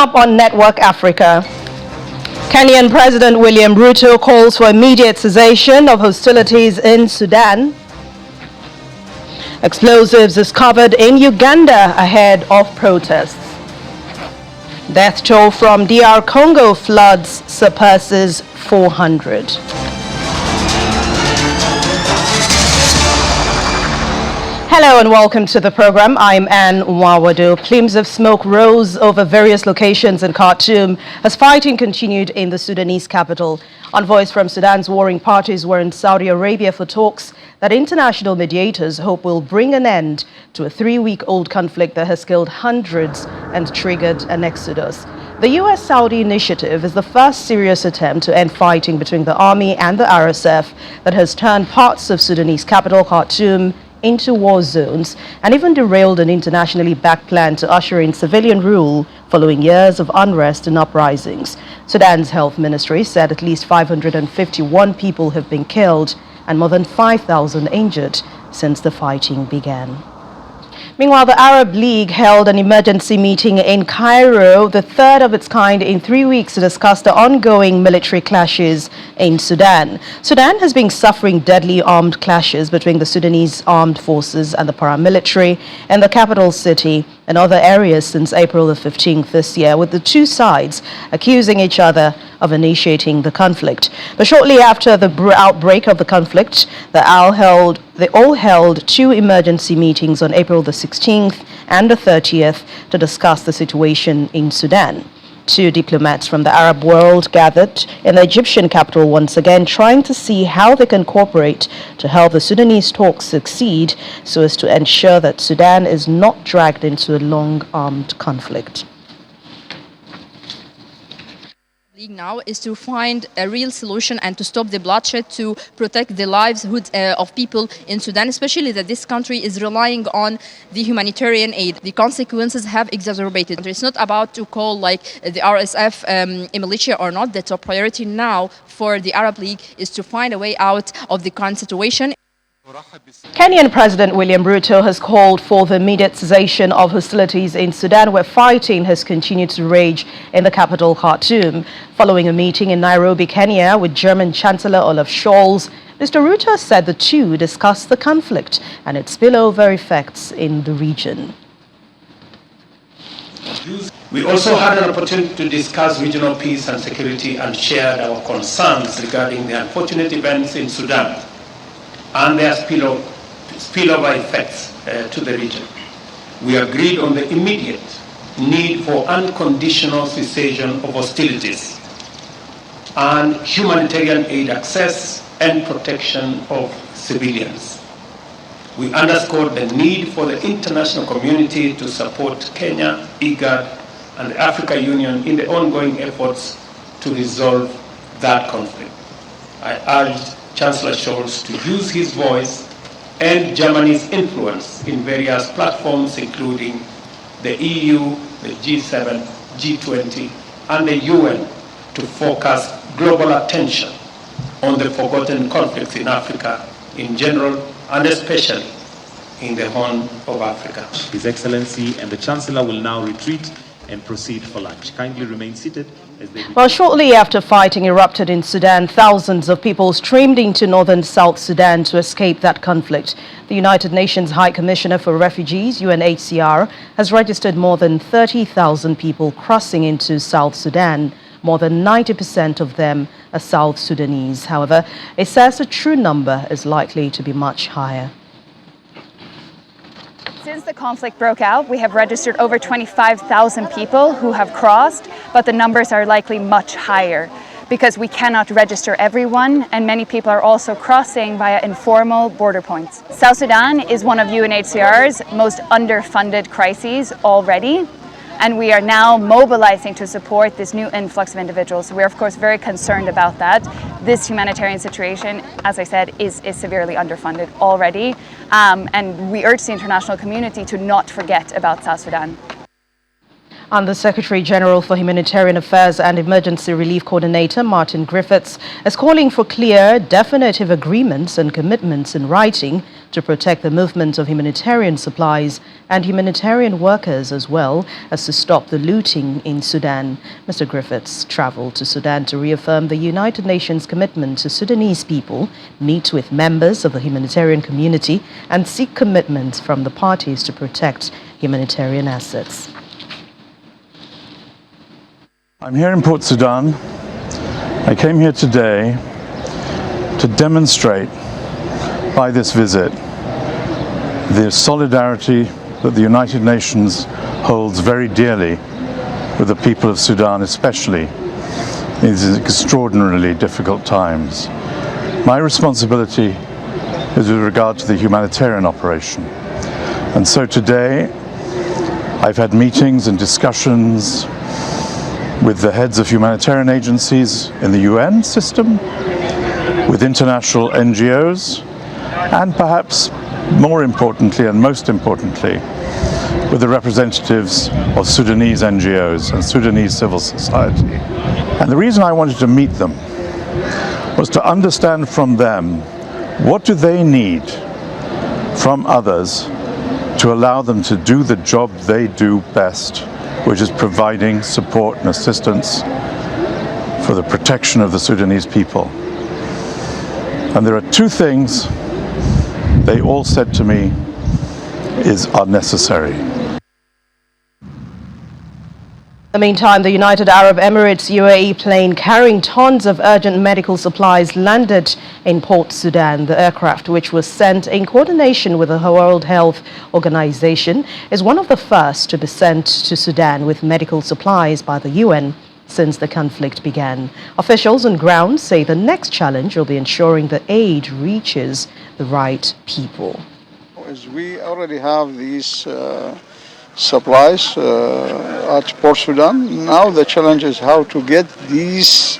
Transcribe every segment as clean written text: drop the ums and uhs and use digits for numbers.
up on Network Africa, Kenyan President William Ruto calls for immediate cessation of hostilities in Sudan. Explosives discovered in Uganda ahead of protests. Death toll from DR Congo floods surpasses 400. Hello and welcome to the program. I'm Anne Nwawadu. Plumes of smoke rose over various locations in Khartoum as fighting continued in the Sudanese capital. Envoys from Sudan's warring parties were in Saudi Arabia for talks that international mediators hope will bring an end to a 3-week-old conflict that has killed hundreds and triggered an exodus. The US-Saudi initiative is the first serious attempt to end fighting between the army and the RSF that has turned parts of Sudanese capital Khartoum into war zones and even derailed an internationally backed plan to usher in civilian rule following years of unrest and uprisings. Sudan's health ministry said at least 551 people have been killed and more than 5,000 injured since the fighting began. Meanwhile, the Arab League held an emergency meeting in Cairo, the third of its kind in 3 weeks, to discuss the ongoing military clashes in Sudan. Sudan has been suffering deadly armed clashes between the Sudanese armed forces and the paramilitary in the capital city and other areas since April the 15th this year, with the two sides accusing each other of initiating the conflict. But shortly after the outbreak of the conflict, they all held two emergency meetings on April the 16th and the 30th to discuss the situation in Sudan. Two diplomats from the Arab world gathered in the Egyptian capital once again, trying to see how they can cooperate to help the Sudanese talks succeed so as to ensure that Sudan is not dragged into a long armed conflict. Now is to find a real solution and to stop the bloodshed, to protect the livelihoods of people in Sudan, especially that this country is relying on the humanitarian aid. The consequences have exacerbated. It's not about to call like the RSF a militia or not. The top priority now for the Arab League is to find a way out of the current situation. Kenyan President William Ruto has called for the immediate cessation of hostilities in Sudan, where fighting has continued to rage in the capital, Khartoum. Following a meeting in Nairobi, Kenya, with German Chancellor Olaf Scholz, Mr. Ruto said the two discussed the conflict and its spillover effects in the region. We also had an opportunity to discuss regional peace and security and shared our concerns regarding the unfortunate events in Sudan and their spillover effects to the region. We agreed on the immediate need for unconditional cessation of hostilities and humanitarian aid access and protection of civilians. We underscored the need for the international community to support Kenya, IGAD, and the African Union in the ongoing efforts to resolve that conflict. I urged Chancellor Scholz to use his voice and Germany's influence in various platforms, including the EU, the G7, G20, and the UN, to focus global attention on the forgotten conflicts in Africa in general and especially in the Horn of Africa. His Excellency and the Chancellor will now retreat and proceed for lunch. Kindly remain seated. Well, shortly after fighting erupted in Sudan, thousands of people streamed into northern South Sudan to escape that conflict. The United Nations High Commissioner for Refugees, UNHCR, has registered more than 30,000 people crossing into South Sudan. More than 90% of them are South Sudanese. However, it says the true number is likely to be much higher. Since the conflict broke out, we have registered over 25,000 people who have crossed, but the numbers are likely much higher because we cannot register everyone, and many people are also crossing via informal border points. South Sudan is one of UNHCR's most underfunded crises already, and we are now mobilizing to support this new influx of individuals. So we're of course very concerned about that. This humanitarian situation, as I said, is severely underfunded already. And we urge the international community to not forget about South Sudan. And the Secretary General for Humanitarian Affairs and Emergency Relief Coordinator, Martin Griffiths, is calling for clear, definitive agreements and commitments in writing to protect the movement of humanitarian supplies and humanitarian workers, as well as to stop the looting in Sudan. Mr. Griffiths traveled to Sudan to reaffirm the United Nations commitment to Sudanese people, meet with members of the humanitarian community, and seek commitments from the parties to protect humanitarian assets. I'm here in Port Sudan. I came here today to demonstrate by this visit the solidarity that the United Nations holds very dearly with the people of Sudan, especially in these extraordinarily difficult times. My responsibility is with regard to the humanitarian operation. And so today I've had meetings and discussions with the heads of humanitarian agencies in the UN system, with international NGOs, and perhaps more importantly and most importantly, with the representatives of Sudanese NGOs and Sudanese civil society. And the reason I wanted to meet them was to understand from them what do they need from others to allow them to do the job they do best, which is providing support and assistance for the protection of the Sudanese people. And there are two things they all said to me are necessary. In the meantime, the United Arab Emirates UAE plane carrying tons of urgent medical supplies landed in Port Sudan. The aircraft, which was sent in coordination with the World Health Organization, is one of the first to be sent to Sudan with medical supplies by the UN since the conflict began. Officials on ground say the next challenge will be ensuring the aid reaches the right people. As we already have these supplies at Port Sudan. Now the challenge is how to get these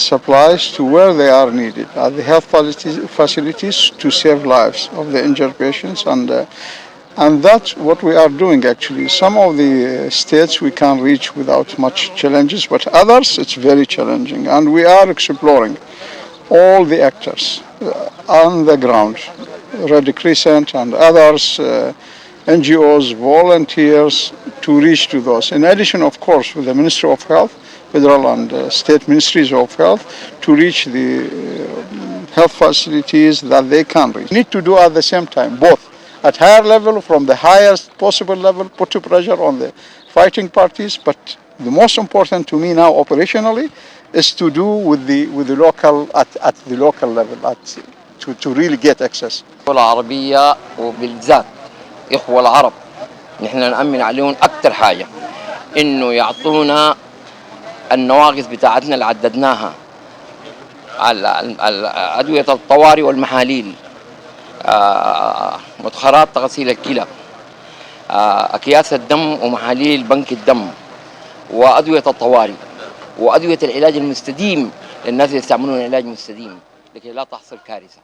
supplies to where they are needed, at the health facilities to save lives of the injured patients, and that's what we are doing actually. Some of the states we can reach without much challenges, but others it's very challenging, and we are exploring all the actors on the ground, Red Crescent and others, NGOs, volunteers, to reach to those. In addition, of course, with the Ministry of Health, federal and state ministries of health, to reach the health facilities that they can reach. Need to do at the same time, both at higher level, from the highest possible level, put pressure on the fighting parties, but the most important to me now operationally is to do with the local, at the local level, to really get access. العربية وبالذات إخوة العرب نحن نأمن عليهم أكتر حاجة إنه يعطونا النواقص بتاعتنا اللي عددناها أدوية الطوارئ والمحاليل، مدخرات تغسيل الكلى، أكياس الدم ومحاليل بنك الدم، وأدوية الطوارئ، وأدوية العلاج المستديم للناس اللي يستعملون العلاج المستديم لكي لا تحصل كارثة.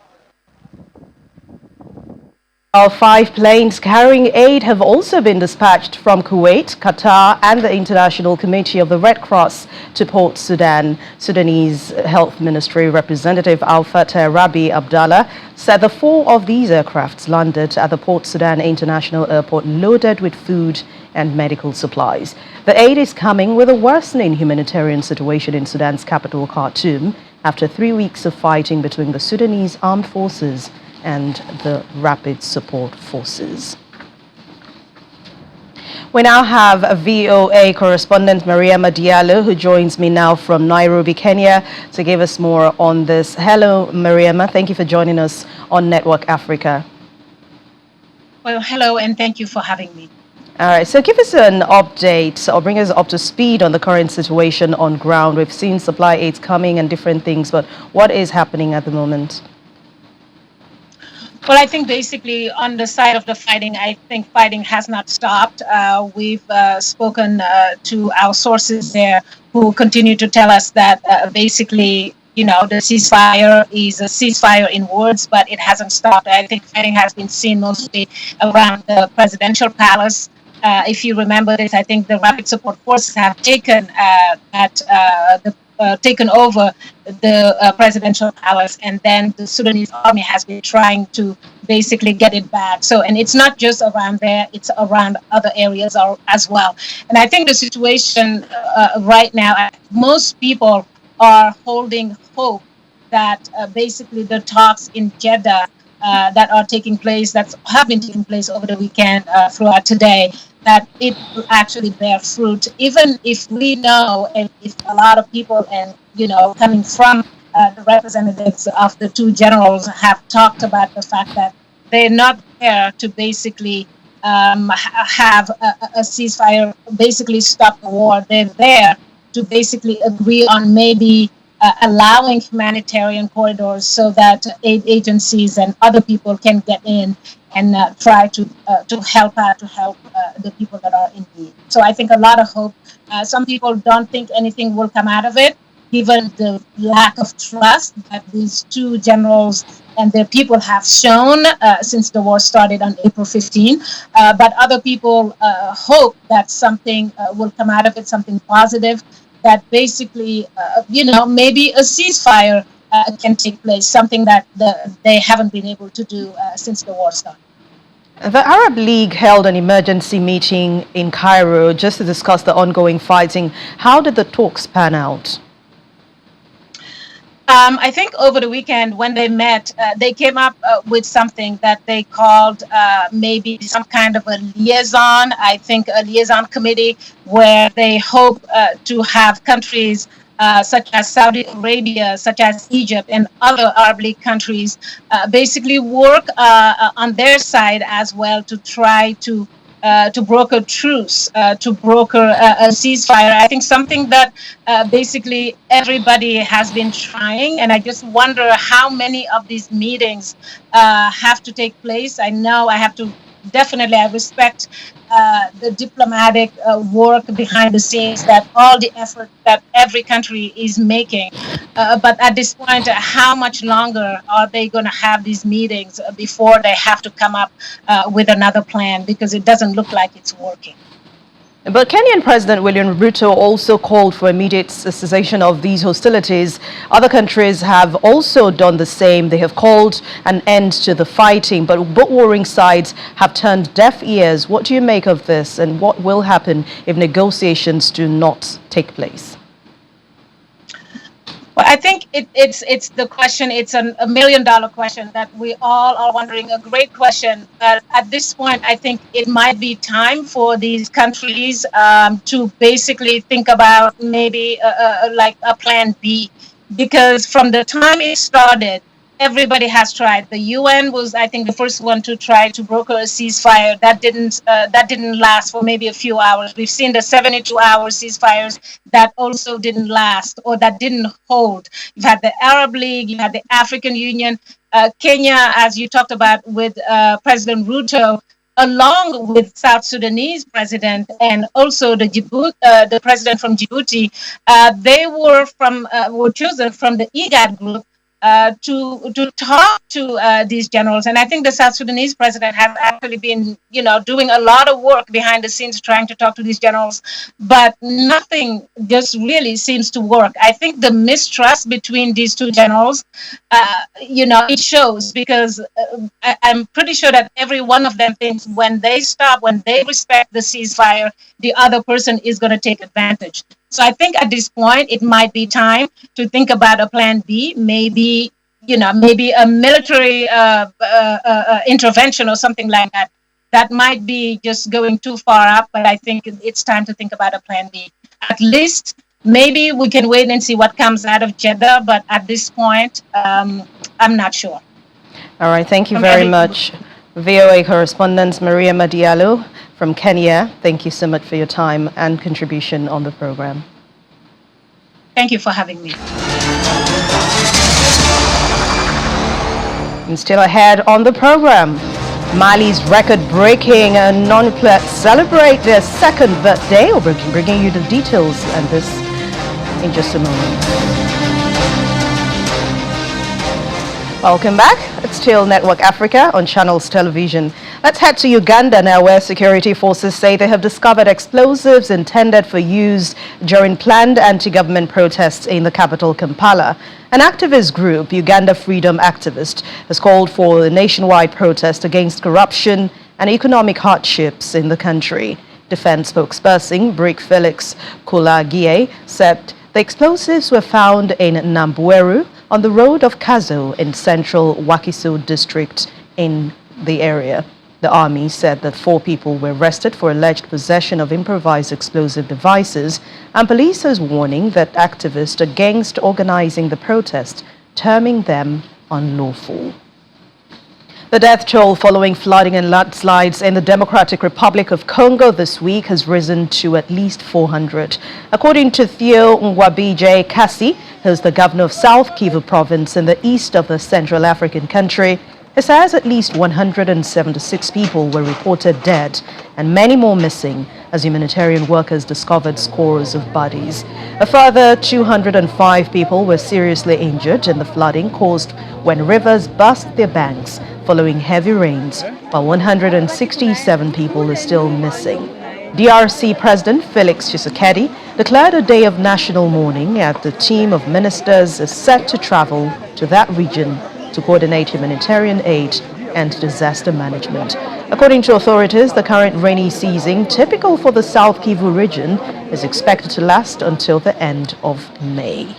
5 planes carrying aid have also been dispatched from Kuwait, Qatar, and the International Committee of the Red Cross to Port Sudan. Sudanese Health Ministry Representative Al-Fateh Rabi Abdallah said the 4 of these aircrafts landed at the Port Sudan International Airport loaded with food and medical supplies. The aid is coming with a worsening humanitarian situation in Sudan's capital, Khartoum, after 3 weeks of fighting between the Sudanese armed forces and the Rapid Support Forces. We now have a VOA correspondent, Mariama Diallo, who joins me now from Nairobi, Kenya, to give us more on this. Hello, Mariama. Thank you for joining us on Network Africa. Well, hello, and thank you for having me. All right, so give us an update or bring us up to speed on the current situation on ground. We've seen supply aids coming and different things, but what is happening at the moment? Well, I think basically on the side of the fighting, I think fighting has not stopped. We've spoken to our sources there who continue to tell us that basically, you know, the ceasefire is a ceasefire in words, but it hasn't stopped. I think fighting has been seen mostly around the presidential palace, If you remember this, I think the Rapid Support Forces have taken over the presidential palace, and then the Sudanese army has been trying to basically get it back. So, and it's not just around there; it's around other areas as well. And I think the situation right now, most people are holding hope that basically the talks in Jeddah that are taking place, that have been taking place over the weekend throughout today, that it will actually bear fruit, even if we know, and if a lot of people, and coming from the representatives of the two generals have talked about the fact that they're not there to basically have a ceasefire, basically stop the war. They're there to basically agree on maybe allowing humanitarian corridors so that aid agencies and other people can get in and try to help out, to help the people that are in need. So I think a lot of hope. Some people don't think anything will come out of it, given the lack of trust that these two generals and their people have shown since the war started on April 15. But other people hope that something will come out of it, something positive, that basically, maybe a ceasefire can take place, something that they haven't been able to do since the war started. The Arab League held an emergency meeting in Cairo just to discuss the ongoing fighting. How did the talks pan out? I think over the weekend when they met, they came up with something that they called maybe some kind of a liaison, I think a liaison committee, where they hope to have countries such as Saudi Arabia, such as Egypt, and other Arab League countries basically work on their side as well to try to broker truce, to broker a ceasefire. I think something that basically everybody has been trying, and I just wonder how many of these meetings have to take place. I know I have to definitely, I respect the diplomatic work behind the scenes, that all the effort that every country is making. But at this point, how much longer are they going to have these meetings before they have to come up with another plan? Because it doesn't look like it's working. But Kenyan President William Ruto also called for immediate cessation of these hostilities. Other countries have also done the same. They have called an end to the fighting, but both warring sides have turned deaf ears. What do you make of this, and what will happen if negotiations do not take place? Well, I think it's the question. It's a $1 million question that we all are wondering. A great question. But at this point, I think it might be time for these countries to basically think about maybe like a plan B, because from the time it started, everybody has tried. The UN was, I think, the first one to try to broker a ceasefire. That didn't last for maybe a few hours. We've seen the 72-hour ceasefires that also didn't last, or that didn't hold. You've had the Arab League, you had the African Union, Kenya, as you talked about with President Ruto, along with South Sudanese president and also the president from Djibouti. They were chosen from the IGAD group to talk to these generals. And I think the South Sudanese president has actually been, doing a lot of work behind the scenes trying to talk to these generals, but nothing just really seems to work. I think the mistrust between these two generals, it shows, because I'm pretty sure that every one of them thinks when they stop, when they respect the ceasefire, the other person is going to take advantage. So I think at this point, it might be time to think about a plan B, maybe a military intervention or something like that. That might be just going too far up, but I think it's time to think about a plan B. At least, maybe we can wait and see what comes out of Jeddah, but at this point, I'm not sure. All right, thank you very much. VOA correspondent Maria Madialo from Kenya, thank you so much for your time and contribution on the program. Thank you for having me. And still ahead on the program, Mali's record-breaking nonuplets celebrate their second birthday. We'll be bringing you the details and this in just a moment. Welcome back. It's still Network Africa on Channels Television. Let's head to Uganda now, where security forces say they have discovered explosives intended for use during planned anti-government protests in the capital, Kampala. An activist group, Uganda Freedom Activist, has called for a nationwide protest against corruption and economic hardships in the country. Defense spokesperson Brick Felix Kulagie said the explosives were found in Nambweru on the road of Kazo in central Wakiso district in the area. The army said that 4 people were arrested for alleged possession of improvised explosive devices, and police is warning that activists against organizing the protest, terming them unlawful. The death toll following flooding and landslides in the Democratic Republic of Congo this week has risen to at least 400. According to Theo Ngwabije Kasi, who's the governor of South Kivu province in the east of the Central African country, he says at least 176 people were reported dead and many more missing as humanitarian workers discovered scores of bodies. A further 205 people were seriously injured in the flooding caused when rivers burst their banks following heavy rains, while 167 people are still missing. DRC President Felix Tshisekedi declared a day of national mourning as the team of ministers is set to travel to that region to coordinate humanitarian aid and disaster management. According to authorities, the current rainy season, typical for the South Kivu region, is expected to last until the end of May.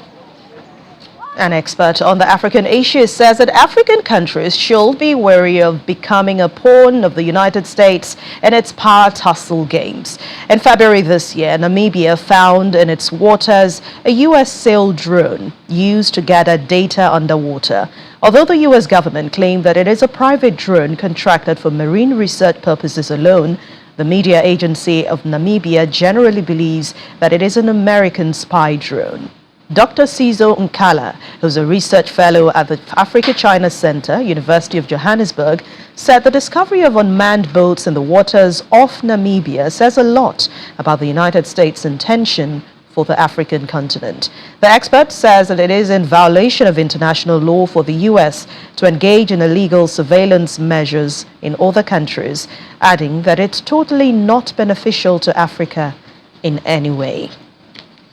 An expert on the African issue says that African countries should be wary of becoming a pawn of the United States in its power tussle games. In February this year, Namibia found in its waters a U.S. sailed drone used to gather data underwater. Although the U.S. government claimed that it is a private drone contracted for marine research purposes alone, the media agency of Namibia generally believes that it is an American spy drone. Dr. Sizo Nkala, who's a research fellow at the Africa-China Center, University of Johannesburg, said the discovery of unmanned boats in the waters off Namibia says a lot about the United States' intention for the African continent. The expert says that it is in violation of international law for the U.S. to engage in illegal surveillance measures in other countries, adding that it's totally not beneficial to Africa in any way.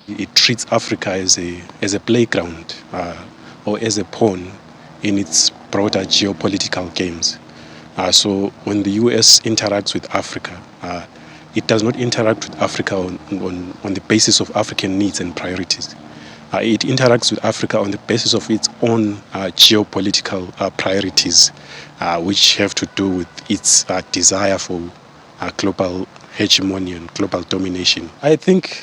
It treats Africa as a playground or as a pawn in its broader geopolitical games. So when the US interacts with Africa, it does not interact with Africa on the basis of African needs and priorities. It interacts with Africa on the basis of its own geopolitical priorities, which have to do with its desire for global hegemony and global domination. I think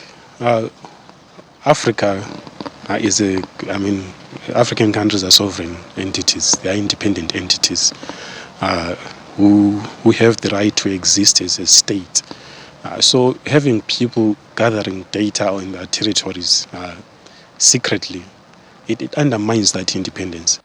Africa African countries are sovereign entities. They are independent entities who have the right to exist as a state. So having people gathering data on their territories secretly, it undermines that independence.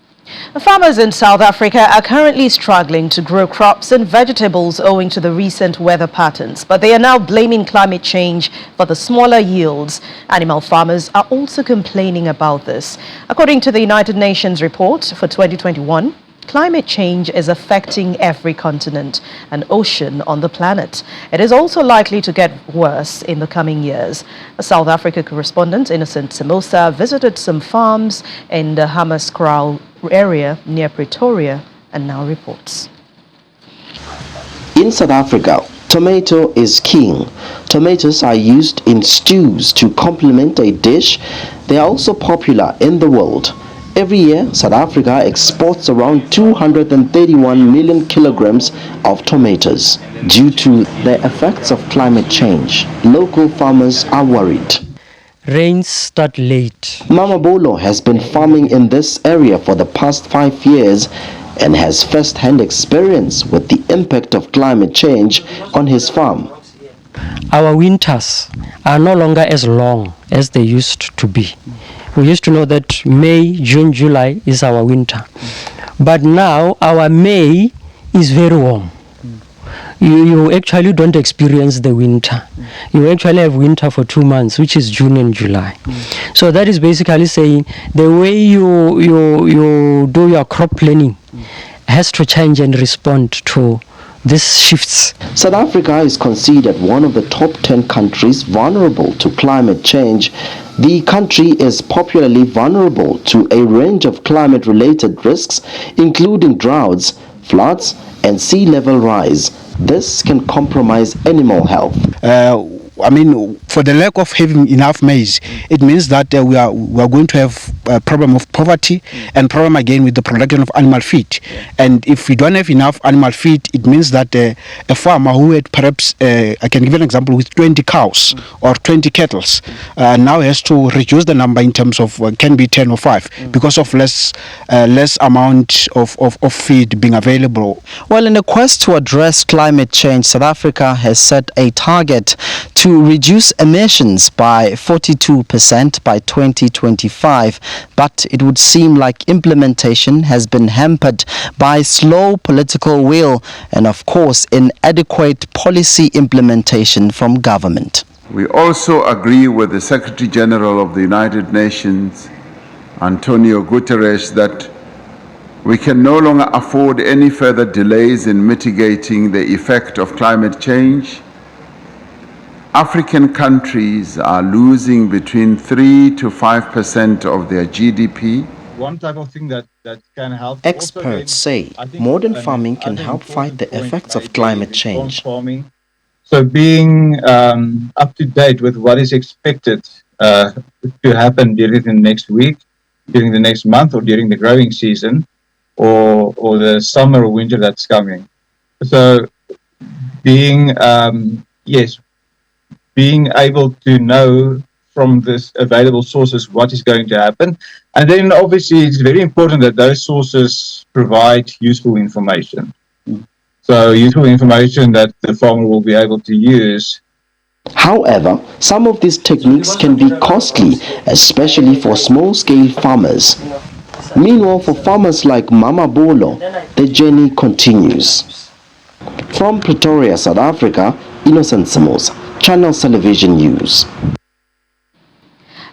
Farmers in South Africa are currently struggling to grow crops and vegetables owing to the recent weather patterns, but they are now blaming climate change for the smaller yields. Animal farmers are also complaining about this. According to the United Nations report for 2021, climate change is affecting every continent and ocean on the planet. It is also likely to get worse in the coming years. A South Africa correspondent, Innocent Samosa, visited some farms in the Hammanskraal area near Pretoria and now reports. In South Africa, tomato is king. Tomatoes are used in stews to complement a dish. They are also popular in the world. Every year, South Africa exports around 231 million kilograms of tomatoes. Due to the effects of climate change, local farmers are worried. Rains start late. Mama Bolo has been farming in this area for the past 5 years and has first-hand experience with the impact of climate change on his farm. Our winters are no longer as long as they used to be. We used to know that May, June, July is our winter. But now our May is very warm. You actually don't experience the winter. You actually have winter for 2 months, which is June and July. So that is basically saying the way you do your crop planning has to change and respond to these shifts. South Africa is considered one of the top 10 countries vulnerable to climate change. The country is popularly vulnerable to a range of climate-related risks, including droughts, floods, and sea level rise. This can compromise animal health. For the lack of having enough maize, it means that we are going to have a problem of poverty and problem again with the production of animal feed. And if we don't have enough animal feed, it means that a farmer who had perhaps, I can give an example, with 20 cows or 20 cattle, now has to reduce the number in terms of, can be 10 or 5, because of less amount of feed being available. Well, in a quest to address climate change, South Africa has set a target to reduce emissions by 42% by 2025, but it would seem like implementation has been hampered by slow political will and, of course, inadequate policy implementation from government. We also agree with the Secretary General of the United Nations, Antonio Guterres, that we can no longer afford any further delays in mitigating the effect of climate change. African countries are losing between 3 to 5% of their GDP. One type of thing that can help. Experts say modern farming can help fight the effects of climate change. So being up to date with what is expected to happen during the next week, during the next month, or during the growing season, or the summer or winter that's coming. So being able to know from this available sources what is going to happen. And then obviously it's very important that those sources provide useful information. So useful information that the farmer will be able to use. However, some of these techniques can be costly, especially for small-scale farmers. Meanwhile, for farmers like Mama Bolo, the journey continues. From Pretoria, South Africa, Innocent Samosa, Channel Television News.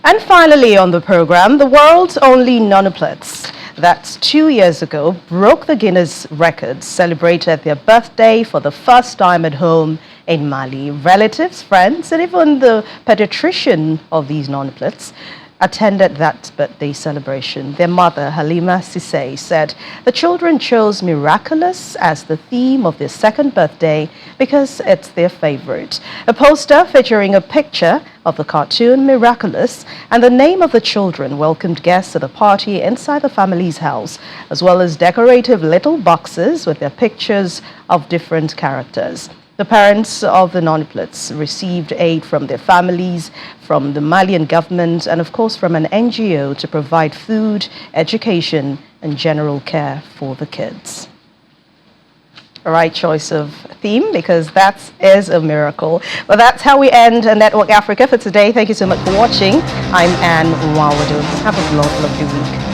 And finally on the program, the world's only nonuplets, that's 2 years ago, broke the Guinness record, celebrated their birthday for the first time at home in Mali. Relatives, friends, and even the pediatrician of these nonuplets attended that birthday celebration. Their mother, Halima Sise, said the children chose Miraculous as the theme of their second birthday because it's their favorite. A poster featuring a picture of the cartoon Miraculous and the name of the children welcomed guests to the party inside the family's house, as well as decorative little boxes with their pictures of different characters. The parents of the nonuplets received aid from their families, from the Malian government, and of course from an NGO to provide food, education, and general care for the kids. A right choice of theme, because that is a miracle. But that's how we end Network Africa for today. Thank you so much for watching. I'm Anne Nwawadu. Have a lovely week.